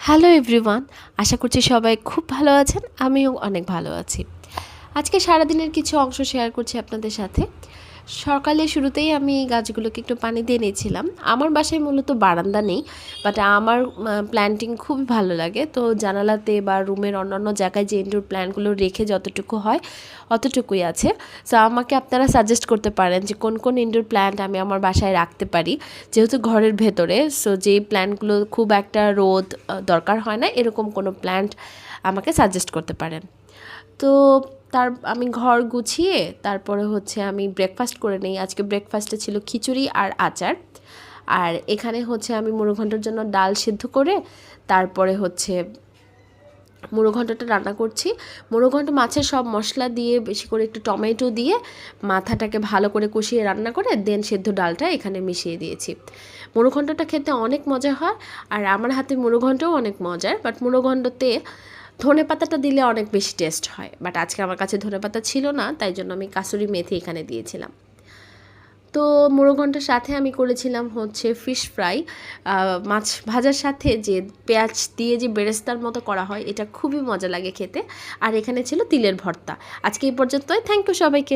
Hello everyone, আশা করছি সবাই খুব ভালো আছেন। আমিও অনেক ভালো আছি। আজকে সারাদিনের কিছু অংশ শেয়ার করছি আপনাদের সাথে। সকালে শুরুতেই আমি গাছগুলোকে একটু পানি দিয়ে নিয়েছিলাম। আমার বাসায় মূলত বারান্দা নেই, বাট আমার প্ল্যান্টিং খুবই ভালো লাগে। তো জানালাতে বা রুমের অন্যান্য জায়গায় যে ইনডোর প্ল্যান্টগুলো রেখে যতটুকু হয় অতটুকুই আছে। সো আমাকে আপনারা সাজেস্ট করতে পারেন যে কোন কোন ইনডোর প্ল্যান্ট আমি আমার বাসায় রাখতে পারি, যেহেতু ঘরের ভেতরে। সো যেই প্ল্যান্টগুলো খুব একটা রোদ দরকার হয় না, এরকম কোনো প্ল্যান্ট আমাকে সাজেস্ট করতে পারেন। তো আমি ঘর গুছিয়ে তারপরে হচ্ছে আমি ব্রেকফাস্ট করে নিই। আজকে ব্রেকফাস্টে ছিল খিচুড়ি আর আচার। আর এখানে হচ্ছে আমি মুড়োঘণ্টার জন্য ডাল সিদ্ধ করে তারপরে হচ্ছে মুড়োঘণ্টাটা রান্না করছি। মুড়োঘণ্টা মাছের সব মশলা দিয়ে বেশি করে একটু টমেটো দিয়ে মাথাটাকে ভালো করে কষিয়ে রান্না করে দেন সেদ্ধ ডালটা এখানে মিশিয়ে দিয়েছি। মুড়োঘণ্টাটা খেতে অনেক মজা হয়, আর আমার হাতে মুড়োঘণ্টাও অনেক মজার। বাট মুড়োঘণ্টতে ধনেপাতাটা দিলে অনেক বেশি টেস্ট হয়, বাট আজকে আমার কাছে ধনেপাতা ছিল না, তাই জন্য আমি কাসুরি মেথি এখানে দিয়েছিলাম। তো মুড়োঘণ্টার সাথে আমি করেছিলাম হচ্ছে ফিশ ফ্রাই। মাছ ভাজার সাথে যে পেঁয়াজ দিয়ে যে বেরেস্তার মতো করা হয়, এটা খুবই মজা লাগে খেতে। আর এখানে ছিল তিলের ভর্তা। আজকে এই পর্যন্তই। থ্যাংক ইউ সবাইকে।